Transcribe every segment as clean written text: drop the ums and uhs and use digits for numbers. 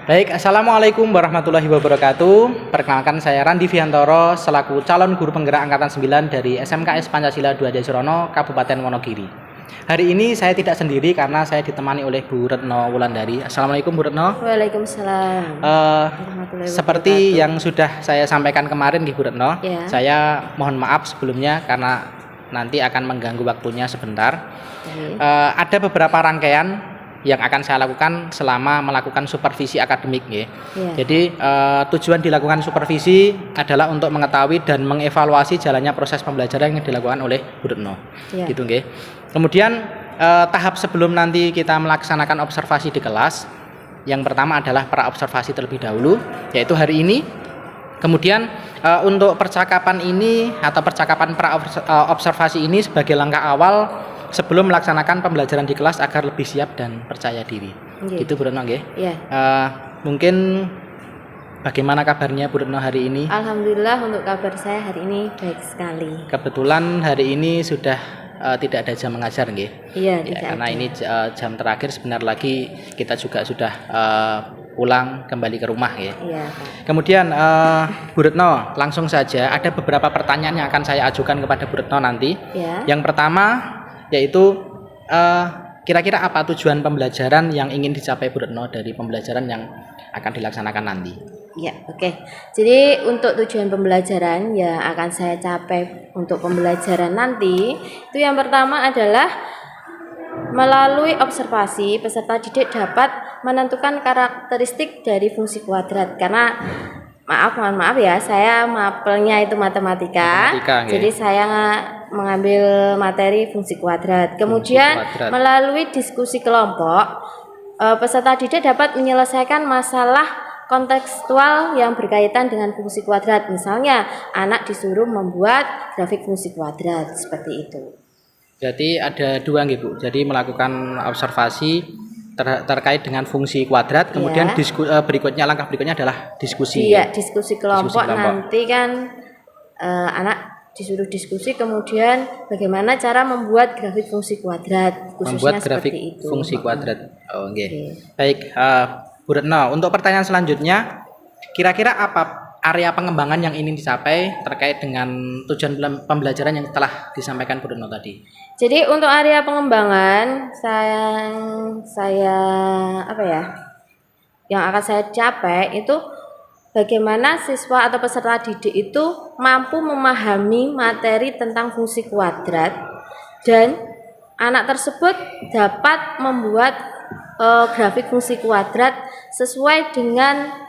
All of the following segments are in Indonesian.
Baik, Assalamualaikum warahmatullahi wabarakatuh. Perkenalkan saya Randi Viantoro selaku calon guru penggerak Angkatan 9 dari SMKS Pancasila 2 Jayasurono, Kabupaten Wonogiri. Hari ini saya tidak sendiri karena saya ditemani oleh Bu Retno Wulandari. Assalamualaikum Bu Retno. Waalaikumsalam. Seperti yang sudah saya sampaikan kemarin Bu Retno, Ya. saya mohon maaf sebelumnya karena nanti akan mengganggu waktunya sebentar. Ada beberapa rangkaian yang akan saya lakukan selama melakukan supervisi akademik ya. Jadi tujuan dilakukan supervisi adalah untuk mengetahui dan mengevaluasi jalannya proses pembelajaran yang dilakukan oleh Bu Retno. Gitu nggih. Kemudian tahap sebelum nanti kita melaksanakan observasi di kelas, yang pertama adalah pra-observasi terlebih dahulu, yaitu hari ini. Kemudian untuk percakapan ini atau percakapan pra-observasi ini sebagai langkah awal sebelum melaksanakan pembelajaran di kelas agar lebih siap dan percaya diri. Gitu Bu Retno nggih. Mungkin bagaimana kabarnya Bu Retno hari ini? Alhamdulillah untuk kabar saya hari ini baik sekali. Kebetulan hari ini sudah tidak ada jam mengajar nggih. Iya, karena ini jam terakhir, sebentar lagi kita juga sudah pulang kembali ke rumah ya. Iya, Pak. Kemudian Bu Retno, langsung saja ada beberapa pertanyaan yang akan saya ajukan kepada Bu Retno nanti. Yang pertama yaitu kira-kira apa tujuan pembelajaran yang ingin dicapai Bu Retno dari pembelajaran yang akan dilaksanakan nanti? Ya, oke. Jadi untuk tujuan pembelajaran yang akan saya capai untuk pembelajaran nanti itu yang pertama adalah melalui observasi peserta didik dapat menentukan karakteristik dari fungsi kuadrat. Karena mohon maaf ya, saya mapelnya itu matematika jadi saya mengambil materi fungsi kuadrat. Kemudian melalui diskusi kelompok peserta didik dapat menyelesaikan masalah kontekstual yang berkaitan dengan fungsi kuadrat. Misalnya anak disuruh membuat grafik fungsi kuadrat seperti itu. Jadi ada dua nggih Bu. Jadi melakukan observasi terkait dengan fungsi kuadrat, kemudian berikutnya langkah berikutnya adalah diskusi. Iya, diskusi kelompok. Nanti kan anak disuruh diskusi, kemudian bagaimana cara membuat grafik fungsi kuadrat, khususnya membuat grafik seperti itu. Fungsi kuadrat. Oh, okay. Baik, Bu Retno, untuk pertanyaan selanjutnya, kira-kira apa area pengembangan yang ingin dicapai terkait dengan tujuan pembelajaran yang telah disampaikan Bu Retno tadi? Jadi untuk area pengembangan yang akan saya capai itu bagaimana siswa atau peserta didik itu mampu memahami materi tentang fungsi kuadrat dan anak tersebut dapat membuat grafik fungsi kuadrat sesuai dengan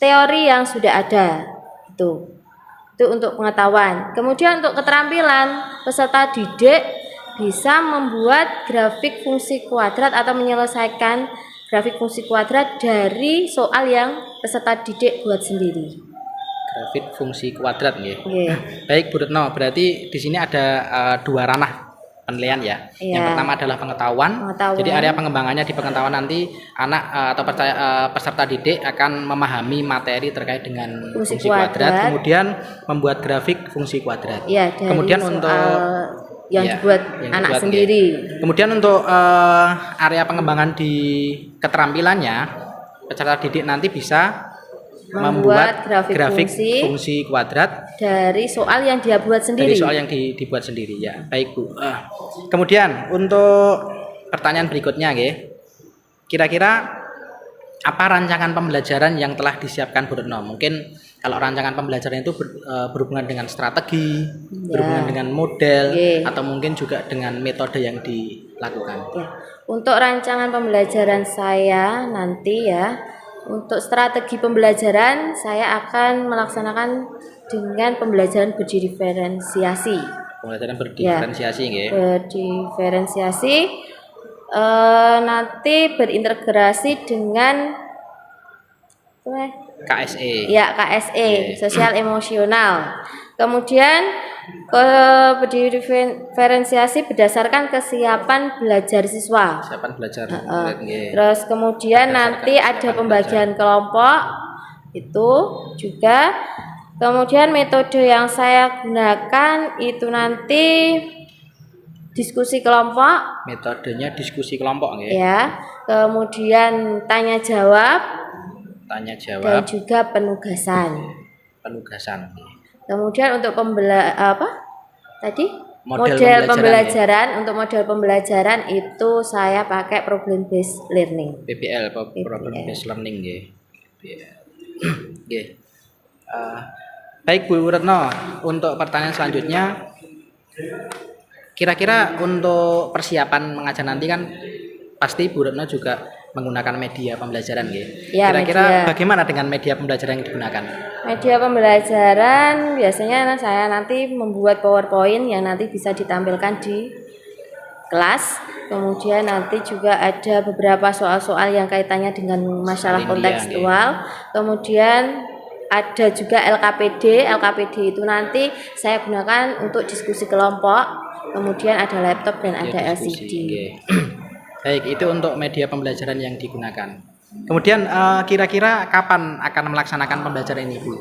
teori yang sudah ada. Itu untuk pengetahuan. Kemudian untuk keterampilan, peserta didik bisa membuat grafik fungsi kuadrat atau menyelesaikan grafik fungsi kuadrat dari soal yang peserta didik buat sendiri. Grafik fungsi kuadrat nggih. Baik Bu Retno, berarti di sini ada dua ranah penilaian ya. Yang pertama adalah pengetahuan. Jadi area pengembangannya di pengetahuan nanti anak atau peserta didik akan memahami materi terkait dengan fungsi kuadrat, kemudian membuat grafik fungsi kuadrat. Kemudian untuk yang dibuat anak sendiri. Kemudian untuk area pengembangan di keterampilannya, peserta didik nanti bisa membuat grafik fungsi kuadrat dari soal yang dia buat sendiri. Dari soal yang dibuat sendiri ya. Baik Bu. Kemudian untuk pertanyaan berikutnya kira-kira apa rancangan pembelajaran yang telah disiapkan Bu Retno? Mungkin kalau rancangan pembelajaran itu berhubungan dengan strategi, berhubungan dengan model, atau mungkin juga dengan metode yang dilakukan. Untuk rancangan pembelajaran saya nanti untuk strategi pembelajaran saya akan melaksanakan dengan pembelajaran berdiferensiasi. Pembelajaran berdiferensiasi Berdiferensiasi nanti berintegrasi dengan KSE. KSE, sosial emosional. Kemudian berdiferensiasi berdasarkan kesiapan belajar siswa. Kesiapan belajar. Terus kemudian nanti ada pembagian kelompok itu juga. Kemudian metode yang saya gunakan itu nanti diskusi kelompok. Metodenya diskusi kelompok nggih. Ya. Kemudian tanya jawab. Tanya Dan jawab. juga penugasan. Penugasan. Kemudian untuk model pembelajaran. Untuk model pembelajaran itu saya pakai problem based learning. PBL, problem based learning nggih. Nggih. Baik Bu Retno, untuk pertanyaan selanjutnya, kira-kira untuk persiapan mengajar nanti kan pasti Bu Retno juga menggunakan media pembelajaran nggih. Ya, kira-kira bagaimana dengan media pembelajaran yang digunakan? Media pembelajaran biasanya saya nanti membuat PowerPoint yang nanti bisa ditampilkan di kelas. Kemudian nanti juga ada beberapa soal-soal yang kaitannya dengan masalah kontekstual. Kemudian ada juga LKPD. LKPD itu nanti saya gunakan untuk diskusi kelompok. Kemudian ada laptop dan ada LCD. Baik, itu untuk media pembelajaran yang digunakan. Kemudian kira-kira kapan akan melaksanakan pembelajaran ini, Bu?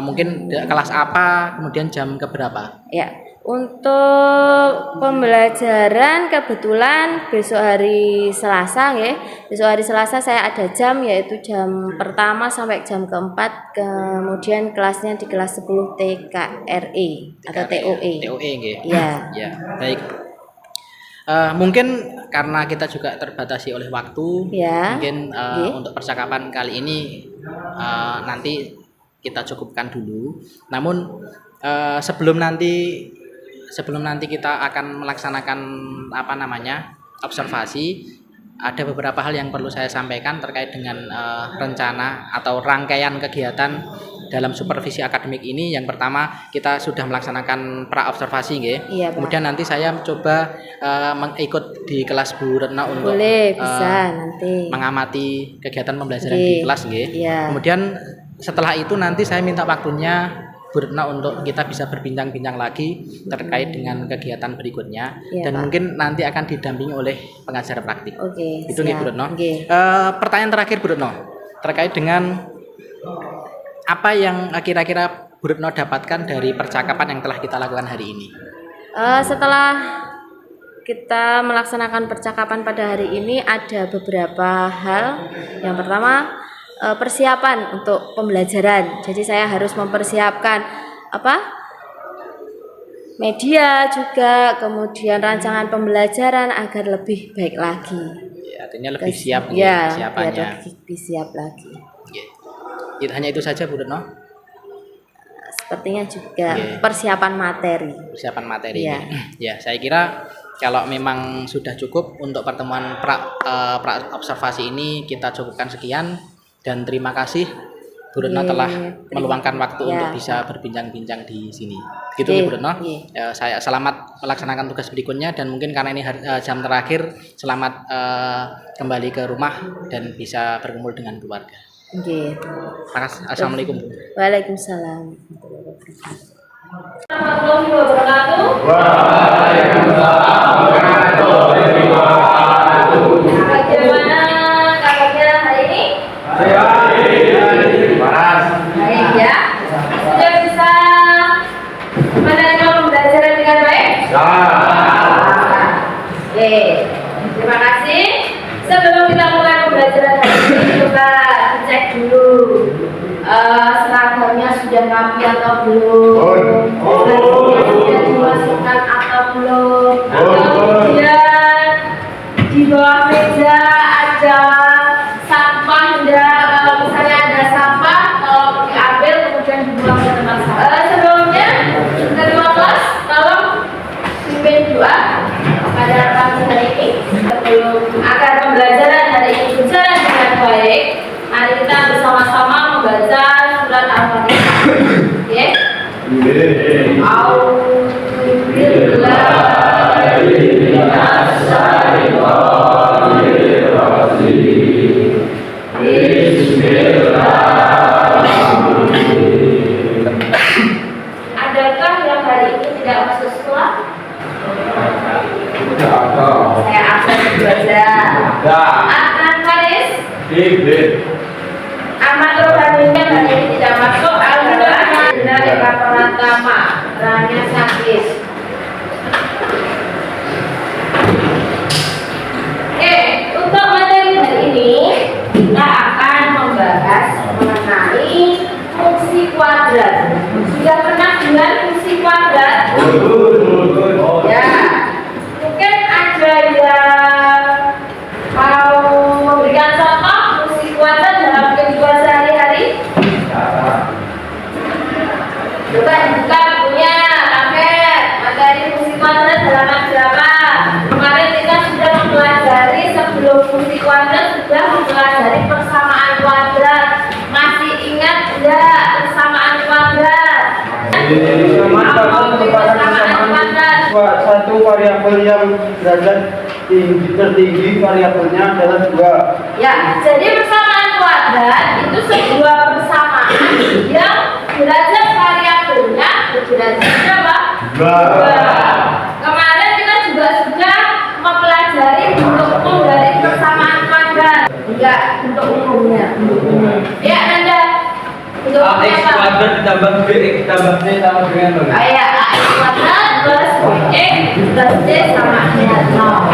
Mungkin kelas apa, kemudian jam keberapa? Ya, untuk pembelajaran kebetulan besok hari Selasa ya. Besok hari Selasa saya ada jam, yaitu jam pertama sampai jam keempat. Kemudian kelasnya di kelas 10 TKRE atau TOE. TOE nggih. Ya. Ya, baik. Mungkin karena kita juga terbatasi oleh waktu, mungkin untuk percakapan kali ini nanti kita cukupkan dulu. Namun sebelum nanti kita akan melaksanakan observasi, ada beberapa hal yang perlu saya sampaikan terkait dengan rencana atau rangkaian kegiatan dalam supervisi akademik ini. Yang pertama, kita sudah melaksanakan pra-observasi nggih. Iya, kemudian nanti saya coba mengikut di kelas Bu Retno untuk bisa nanti mengamati kegiatan pembelajaran di kelas nggih. Iya. Kemudian setelah itu nanti saya minta waktunya Bu Retno untuk kita bisa berbincang-bincang lagi terkait dengan kegiatan berikutnya. Dan mungkin nanti akan didampingi oleh pengajar praktik. Itu nih Bu Retno. Pertanyaan terakhir Bu Retno, terkait dengan apa yang kira-kira Bu Retno dapatkan dari percakapan yang telah kita lakukan hari ini? Setelah kita melaksanakan percakapan pada hari ini, ada beberapa hal. Yang pertama, persiapan untuk pembelajaran. Jadi saya harus mempersiapkan media juga, kemudian rancangan pembelajaran agar lebih baik lagi. Ya, artinya lebih siap persiapannya. Lebih siap lagi. Hanya itu saja Bu Retno? Sepertinya juga persiapan materi. Persiapan materi. Ya, saya kira kalau memang sudah cukup untuk pertemuan pra observasi ini, kita cukupkan sekian. Dan terima kasih Bu Retno telah meluangkan waktu untuk bisa berbincang-bincang di sini. Gitu Bu Retno. Saya selamat melaksanakan tugas berikutnya, dan mungkin karena ini jam terakhir, selamat kembali ke rumah dan bisa berkumpul dengan keluarga. Assalamualaikum. Waalaikumsalam. Warahmatullahi wabarakatuh. Waalaikumsalam. Bagaimana kabarnya hari ini? Baik ya. Sudah bisa menerima pembelajaran dengan baik? Terima kasih. Sebelum kita mulai pembelajaran hari ini, coba cek dulu seragamnya sudah rapi atau belum, sudah dimasukkan atau belum. Kemudian di bawah meja ada sampah, kalau misalnya ada sampah, tolong diambil kemudian dibuang ke tempat sampah. Sebelumnya kedua kelas tolong pimpin doa pada pagi hari ini agar pembelajaran hari ini berjalan dengan baik. Mari kita bersama-sama membaca surat Al-Fatihah. Ya. Adakah yang hari ini tidak masuk sekolah? Saya absen belajar. Adnan Faris? Ahmad Rohaninya hari ini tidak masuk. Alhamdulillah dari Pratama, Ranya sakit. mempelajari persamaan kuadrat. Masih ingat enggak persamaan kuadrat? Persamaan kuadrat. Satu variabel yang derajat tertinggi variabelnya adalah 2. Ya, jadi persamaan kuadrat itu sebuah persamaan yang derajat variabelnya derajatnya apa? 2. Kemarin kita juga sudah mempelajari bentuk umum dari persamaan kuadrat. Enggak, bentuk umumnya. Ya, Nanda. Bentuk umumnya AX apa? kuadrat ditambah BX ditambah C sama dengan 0. Kayak AX kuadrat plus X plus C sama dengan 0.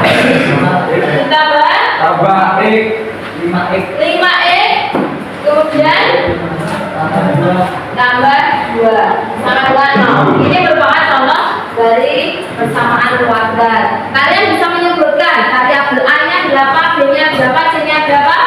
Ditambah Tambah X 5X 5X, kemudian tambah 2 sama dengan 0. Ini merupakan contoh dari persamaan kuadrat. Kalian bisa menyebutkan variabel A-nya berapa, B-nya berapa, C-nya berapa?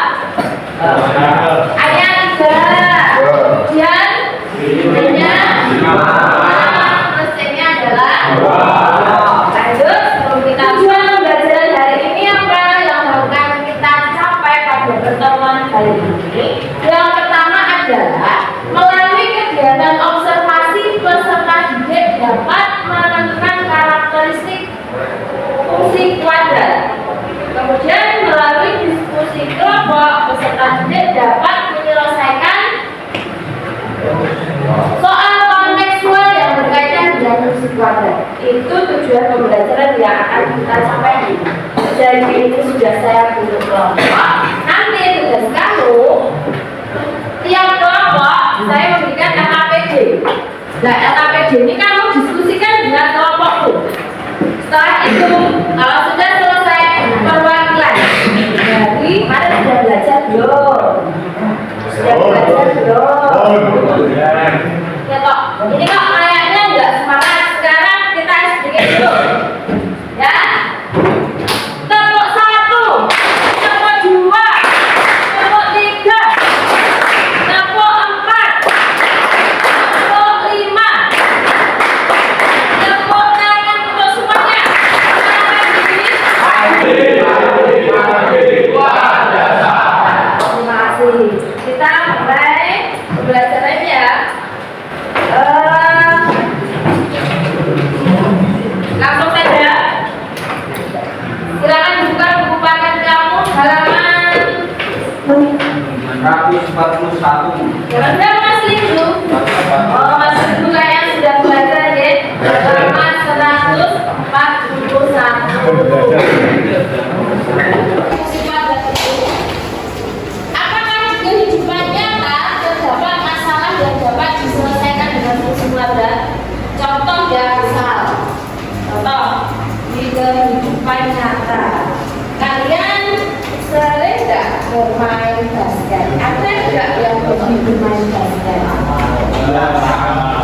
A-nya 3, kemudian B-nya 5, terus C-nya adalah 2. Lanjut, kita tujuan pembelajaran hari ini apa yang akan kita capai pada pertemuan kali ini? Yang pertama adalah melalui kegiatan observasi peserta didik dapat menentukan karakteristik fungsi kuadrat. Kemudian melalui diskusi kelompok peserta didik dapat menyelesaikan soal kontekstual yang berkaitan dengan fungsi kuadrat. Itu tujuan pembelajaran yang akan kita capai. Jadi ini sudah saya bentuk kelompok. Nanti tugas kamu tiap kelompok saya memberikan LKPD. Nah, LKPD ini kamu diskusikan dengan kelompokku. Setelah itu, kalau sudah selesai perwakilan dari mana sudah belajar belum? Sudah belajar belum? Ya toh, ini kok kayaknya nggak semangat. Sekarang kita sedikit dulu. Ya. Tepuk 1, tepuk 2, tepuk 3, tepuk 4, tepuk 5. Tepuk tangan untuk semuanya. Terima kasih. Kita mulai pembelajarannya ya. Langsung saja. Silakan buka buku paket kamu halaman 141. Jangan berapa Mas Lindu? Oh, Mas Lindu kayaknya sudah belajar ya. Halaman 141. Apakah di kehidupan nyata terdapat masalah yang dapat diselesaikan dengan fungsi kuadrat? Contoh ya, misal contoh di kehidupan nyata kalian sering nggak bermain basket? Ada nggak yang hobi bermain basket?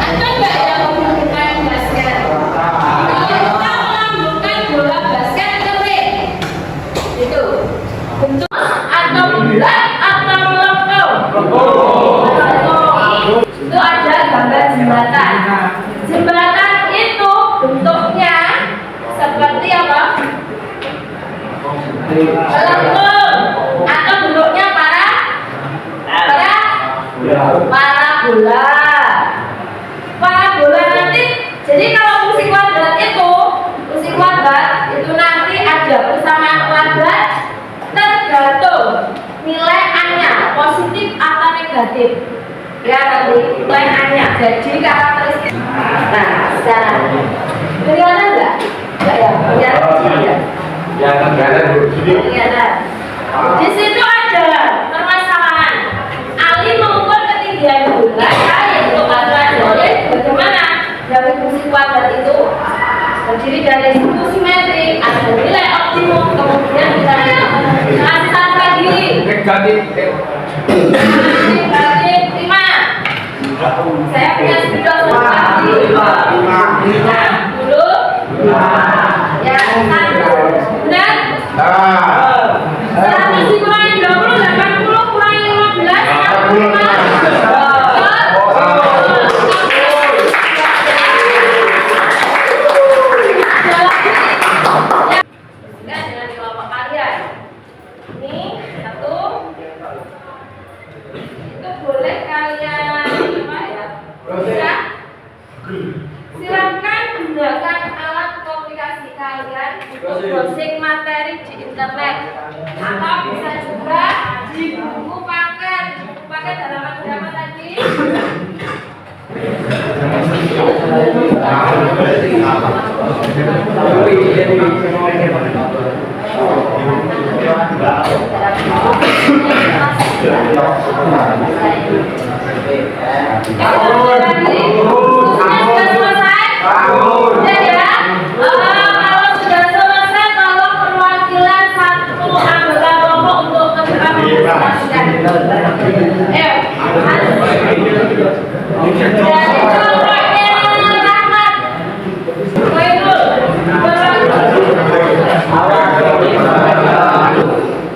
Ada nggak yang hobi bermain basket? Kalau kita melambungkan bola basket ke ring, itu bentuk atau bulat atau melengkung? Itu ada gambar jembatan. Jembatan itu bentuknya seperti apa? Melengkung atau bentuknya parabola. Parabola nanti, jadi kalau fungsi kuadrat itu nanti ada persamaan kuadrat tergantung nilai A-nya positif atau negatif. Ya, nanti nilai A-nya. Jadi karakteristik. Nah, sekarang kelihatan enggak? Enggak ya? Kelihatan ya? Ya, kelihatan. Kelihatan. Di situ ada permasalahan. Ali mengukur ketinggian bola, yaitu kuadrat. Jadi bagaimana dari fungsi kuadrat itu terdiri dari satu simetri, ada nilai optimum, kemudian kita kasih satu lagi Negatif. negatif 5. Saya punya spidol seperti 10 ya, 1 benar? Satu dikurangi 20, 80 kurangi 15, 45. Dengan kelompok kalian. Ini 1, kalian untuk browsing materi di internet atau bisa juga di buku paket. Buku paket halaman berapa tadi?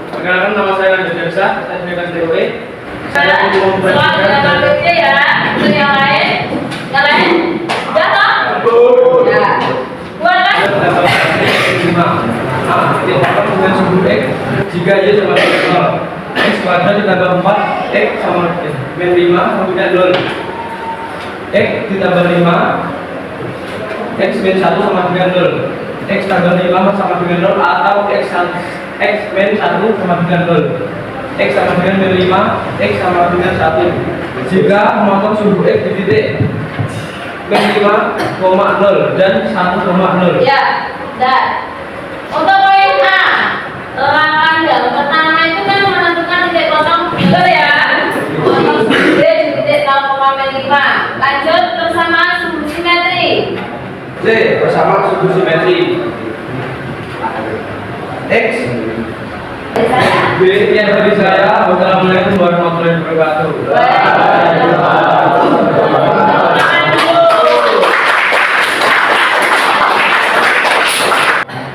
Perkenalkan, nama saya Lanjut Dersa, saya sebagai TW. Saya untuk membagikan ya. Itu yang lain? Yang lain? Sudah toh? Ya. Buat kan? dengan suku X jika Y sama dengan 0. X kuadrat ditambah 4 X sama min 5 sama dengan 0. X ditambah 5 X min 1 sama dengan 0. X tambah 5 sama dengan 0 atau X min 1 sama dengan 0. X sama dengan min 5 X sama dengan 1 jika memotong suku X di titik min 5,0 dan 1,0. Ya, dan untuk poin A, terangkan yang pertama itu kan menentukan titik potong, betul ya? Potong suku D di titik 0,5. Lanjut persamaan suku simetri. C. Bersama suku simetri. X. B. Yang bagi saya. Wassalamualaikum warahmatullahi wabarakatuh.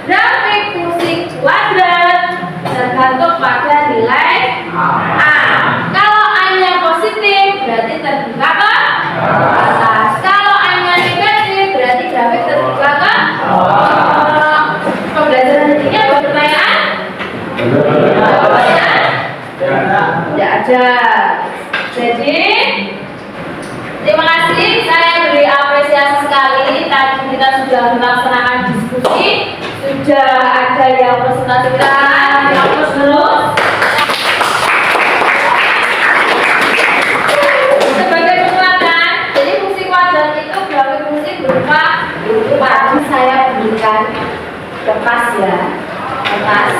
Grafik fungsi kuadrat tergantung pada nilai A. Kalau A-nya positif berarti terbuka ke atas. Kalau A-nya negatif berarti grafik terbuka ke bawah. Pembelajaran ini ada pertanyaan? Tidak ada. Jadi terima kasih, saya beri apresiasi sekali. Tadi kita sudah melaksanakan diskusi, sudah ada yang presentasikan, yang terus. Sebagai penguatan, jadi fungsi kuadrat itu grafik fungsi berupa itu tadi saya berikan kertas ya, kertas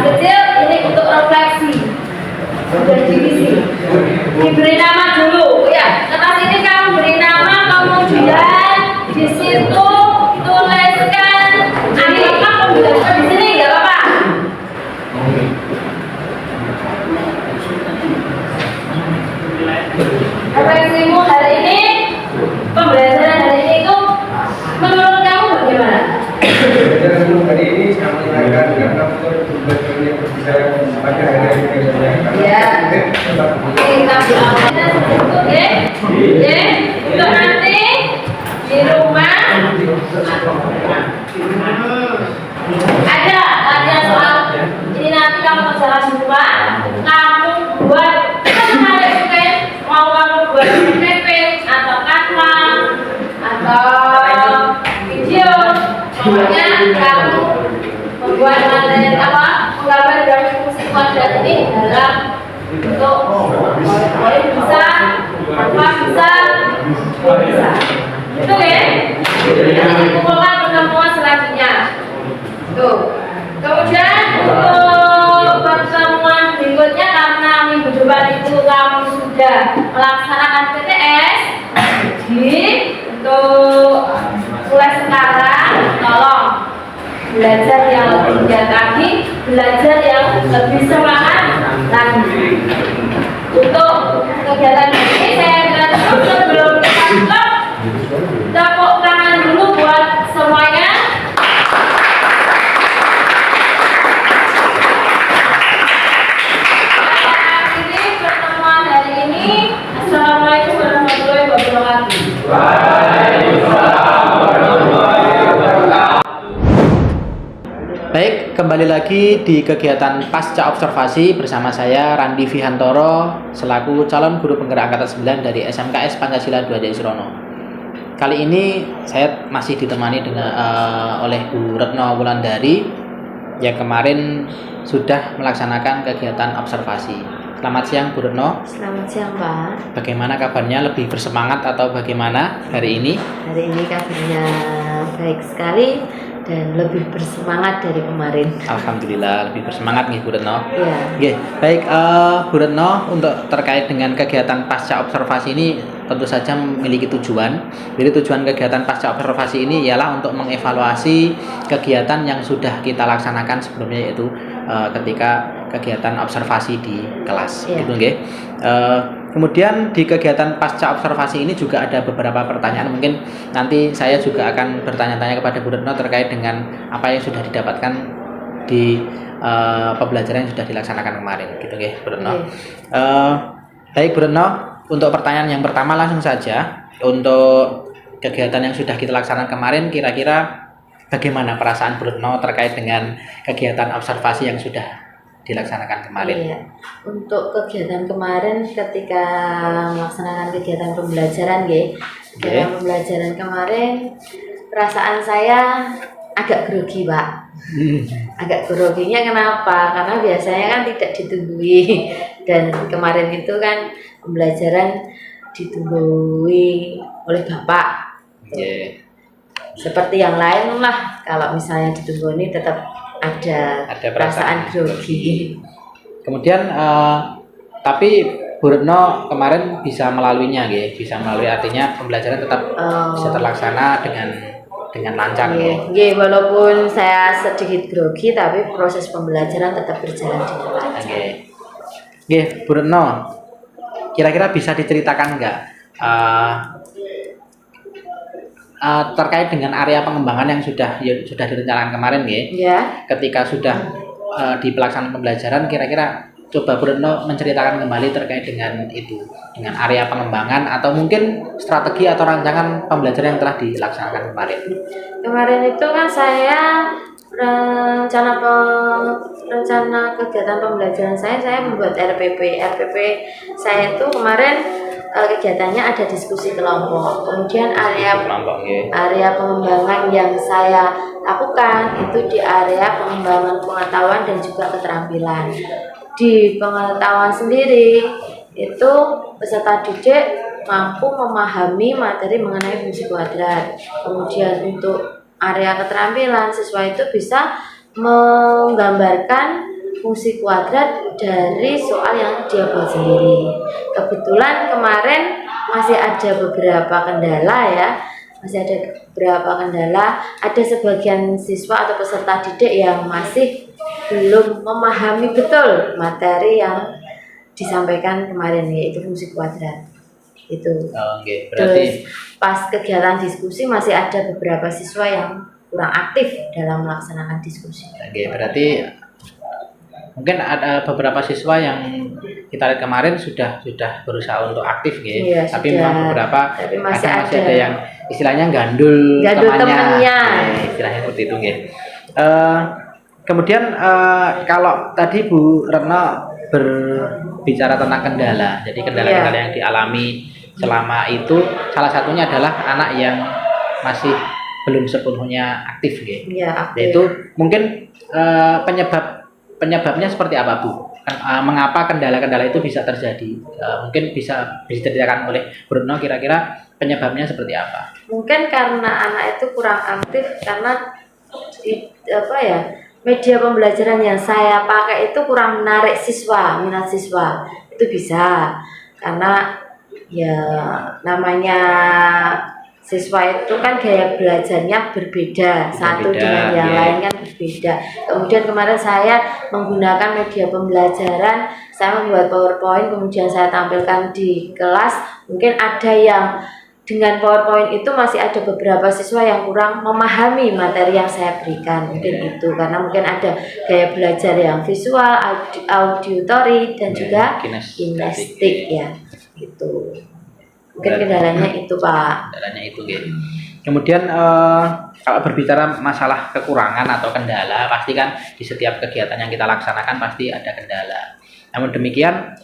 kecil ini untuk refleksi. Sudah divisi, diberi nama dulu ya. Kertas ini kamu beri nama, kemudian di situ tuliskan apa pembelajaran di sini, nggak apa-apa. Refleksimu hari ini, pembelajaran hari ini itu menurut kamu bagaimana? Hari ini saya mendengarkan karena yang berbicara pada hari ini. Ya. Kita untuk untuk nanti di rumah ada soal ini nanti kamu kerjakan di rumah, kamu buat mau kamu buat PPT atau Canva atau video, pokoknya kamu membuat materi apa menggambar grafik fungsi kuadrat ini dalam bentuk poin bisa, Canva bisa, itu ya. Nanti dikumpulkan pertemuan selanjutnya. Tuh. Kemudian untuk pertemuan berikutnya karena minggu depan itu kamu sudah melaksanakan PTS, jadi untuk mulai sekarang tolong belajar yang lebih giat lagi, belajar yang lebih semangat lagi. Untuk kegiatan ini saya kira sebelum kita tutup, tepuk tangan dulu buat semuanya. Akhiri pertemuan hari ini. Assalamualaikum warahmatullahi wabarakatuh. Baik, kembali lagi di kegiatan Pasca Observasi bersama saya Randi Vihantoro selaku calon guru penggerak angkatan 9 dari SMKS Pancasila 2 Jaya Surono. kali ini saya masih ditemani dengan oleh Bu Retno Wulandari yang kemarin sudah melaksanakan kegiatan observasi. Selamat siang Bu Retno. Selamat siang Pak. Bagaimana kabarnya? Lebih bersemangat atau bagaimana hari ini? Hari ini kabarnya baik sekali dan lebih bersemangat dari kemarin. Alhamdulillah lebih bersemangat nih Bu Retno. Iya. Oke, baik Bu Retno, untuk terkait dengan kegiatan pasca observasi ini tentu saja memiliki tujuan. Jadi tujuan kegiatan pasca observasi ini ialah untuk mengevaluasi kegiatan yang sudah kita laksanakan sebelumnya, yaitu ketika kegiatan observasi di kelas. Iya. Gitu nggih. Kemudian di kegiatan pasca observasi ini juga ada beberapa pertanyaan. Mungkin nanti saya juga akan bertanya-tanya kepada Bu Retno terkait dengan apa yang sudah didapatkan di pembelajaran yang sudah dilaksanakan kemarin, gitu nggih Bu Retno. Baik Bu Retno, untuk pertanyaan yang pertama langsung saja. Untuk kegiatan yang sudah kita laksanakan kemarin, kira-kira bagaimana perasaan Bu Retno terkait dengan kegiatan observasi yang sudah dilaksanakan kemarin? Iya. Untuk kegiatan kemarin ketika melaksanakan kegiatan pembelajaran kegiatan pembelajaran kemarin, perasaan saya agak grogi Pak. Agak groginya kenapa? Karena biasanya kan tidak ditunggui, dan kemarin itu kan pembelajaran ditunggui oleh Bapak. Seperti yang lain lah, kalau misalnya ditunggui tetap ada perasaan grogi. Kemudian tapi Bu Retno kemarin bisa melaluinya, bisa melalui, artinya pembelajaran tetap bisa terlaksana dengan lancar. Walaupun saya sedikit grogi, tapi proses pembelajaran tetap berjalan dengan lancar. Bu Retno, kira-kira bisa diceritakan nggak terkait dengan area pengembangan yang sudah direncanakan kemarin, ketika sudah di pelaksanaan pembelajaran, kira-kira coba Bu Retno menceritakan kembali terkait dengan itu, dengan area pengembangan atau mungkin strategi atau rancangan pembelajaran yang telah dilaksanakan kemarin. Kemarin itu kan saya rencana kegiatan pembelajaran saya membuat RPP saya itu kemarin kegiatannya ada diskusi kelompok. Kemudian area pengembangan yang saya lakukan itu di area pengembangan pengetahuan dan juga keterampilan. Di pengetahuan sendiri itu peserta didik mampu memahami materi mengenai fungsi kuadrat. Kemudian untuk area keterampilan, siswa itu bisa menggambarkan fungsi kuadrat dari soal yang dia buat sendiri. Kebetulan kemarin masih ada beberapa kendala ada sebagian siswa atau peserta didik yang masih belum memahami betul materi yang disampaikan kemarin, yaitu fungsi kuadrat. Itu. Berarti terus pas kegiatan diskusi masih ada beberapa siswa yang kurang aktif dalam melaksanakan diskusi. Berarti mungkin ada beberapa siswa yang kita lihat kemarin sudah berusaha untuk aktif, tapi memang beberapa masih ada yang istilahnya gandul temannya. Istilahnya seperti itu, kemudian kalau tadi Bu Retno berbicara tentang kendala, jadi kendala-kendala yang dialami selama itu salah satunya adalah anak yang masih belum sepenuhnya aktif, yaitu mungkin penyebabnya seperti apa Bu? Mengapa kendala-kendala itu bisa terjadi? Mungkin bisa diceritakan oleh Bu Retno, kira-kira penyebabnya seperti apa? Mungkin karena anak itu kurang aktif, karena media pembelajaran yang saya pakai itu kurang menarik minat siswa. Itu bisa karena namanya siswa itu kan gaya belajarnya berbeda, satu dengan yang lain kan berbeda. Kemudian kemarin saya menggunakan media pembelajaran, saya membuat PowerPoint, kemudian saya tampilkan di kelas. Mungkin ada yang dengan PowerPoint itu masih ada beberapa siswa yang kurang memahami materi yang saya berikan, mungkin itu karena mungkin ada gaya belajar yang visual, auditory dan juga kinestetik gitu. Mungkin kendalanya itu Pak. Kendalanya itu Kemudian kalau berbicara masalah kekurangan atau kendala, pasti kan di setiap kegiatan yang kita laksanakan pasti ada kendala. Namun demikian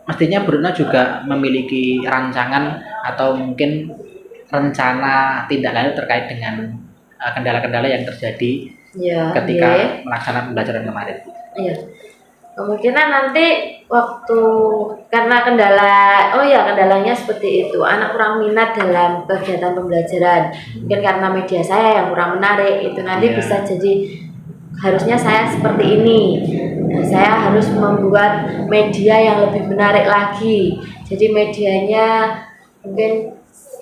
mestinya Bu Retno juga memiliki rancangan atau mungkin rencana tindak lanjut terkait dengan kendala-kendala yang terjadi Ya, ketika iya. melaksanakan pembelajaran kemarin. Iya. Kemungkinan nanti waktu karena kendalanya seperti itu. Anak kurang minat dalam kegiatan pembelajaran. Mungkin karena media saya yang kurang menarik. Itu nanti Iya. bisa jadi harusnya saya seperti ini. Nah, saya harus membuat media yang lebih menarik lagi. Jadi medianya mungkin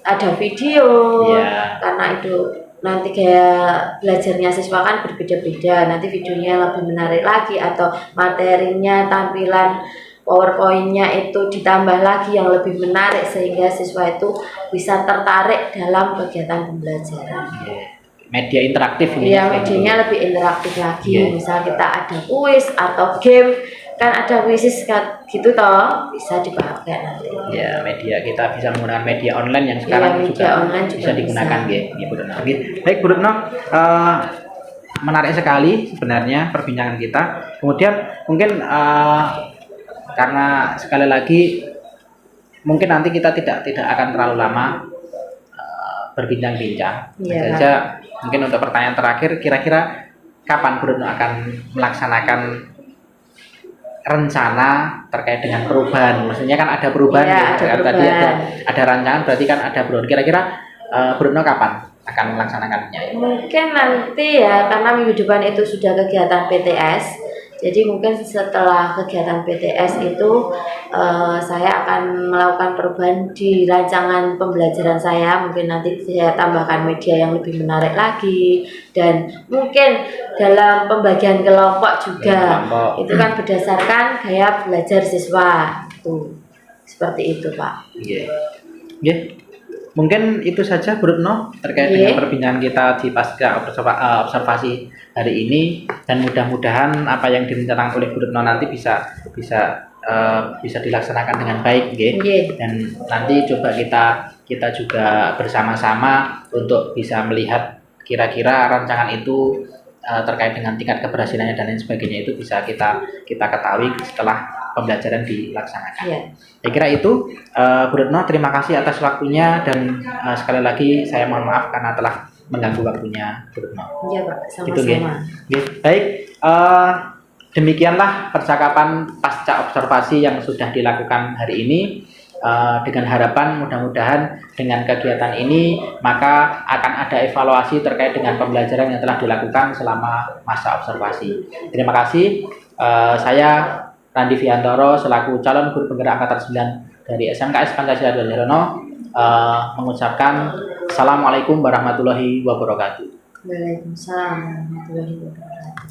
ada video. Iya. Karena itu nanti kayak belajarnya siswa kan berbeda-beda, nanti videonya lebih menarik lagi atau materinya tampilan PowerPoint-nya itu ditambah lagi yang lebih menarik sehingga siswa itu bisa tertarik dalam kegiatan pembelajaran. Media interaktif ini. Iya, medianya lebih interaktif lagi. Iya. Misal kita ada kuis atau game, kan ada kuisis gitu toh, bisa dipakai nanti. Ya, media kita bisa menggunakan media online yang sekarang Iya, media online juga bisa digunakan bisa. ya, Bu Retno. Baik, Bu Retno, menarik sekali sebenarnya perbincangan kita. Kemudian mungkin karena sekali lagi mungkin nanti kita tidak akan terlalu lama berbincang-bincang. Iya, Saja mungkin untuk pertanyaan terakhir, kira-kira kapan Bu Retno akan melaksanakan rencana terkait dengan perubahan? Maksudnya kan ada perubahan, Iya, ya. ada Tadi perubahan. ada rancangan, berarti kan ada perubahan. Kira-kira Bu Retno kapan akan melaksanakannya? Mungkin nanti ya, karena minggu depan itu sudah kegiatan PTS. Jadi mungkin setelah kegiatan PTS itu saya akan melakukan perubahan di rancangan pembelajaran saya. Mungkin nanti saya tambahkan media yang lebih menarik lagi, dan mungkin dalam pembagian kelompok juga. Kelompok. Itu kan berdasarkan gaya belajar siswa. Tuh. Seperti itu, Pak. Iya. Iya. Mungkin itu saja Bu Retno terkait Iya. dengan perbincangan kita di pasca observasi hari ini, dan mudah-mudahan apa yang direncanakan oleh Bu Retno nanti bisa dilaksanakan dengan baik, nggih. Iya. Dan nanti coba kita juga bersama-sama untuk bisa melihat kira-kira rancangan itu terkait dengan tingkat keberhasilannya dan lain sebagainya itu bisa kita ketahui setelah pembelajaran dilaksanakan. Iya. Saya kira itu, Bu Retno, terima kasih atas waktunya, dan sekali lagi saya mohon maaf karena telah mengganggu waktunya Bu Retno. Iya, Pak. Gitu, nggih. Sama-sama. Nggih. Baik, demikianlah percakapan pasca observasi yang sudah dilakukan hari ini. Dengan harapan mudah-mudahan dengan kegiatan ini maka akan ada evaluasi terkait dengan pembelajaran yang telah dilakukan selama masa observasi. Terima kasih. Saya Randi Viantoro selaku calon guru penggerak angkatan 9 dari SMKS Pancasila Dolerono mengucapkan Assalamualaikum warahmatullahi wabarakatuh. Waalaikumsalam warahmatullahi wabarakatuh.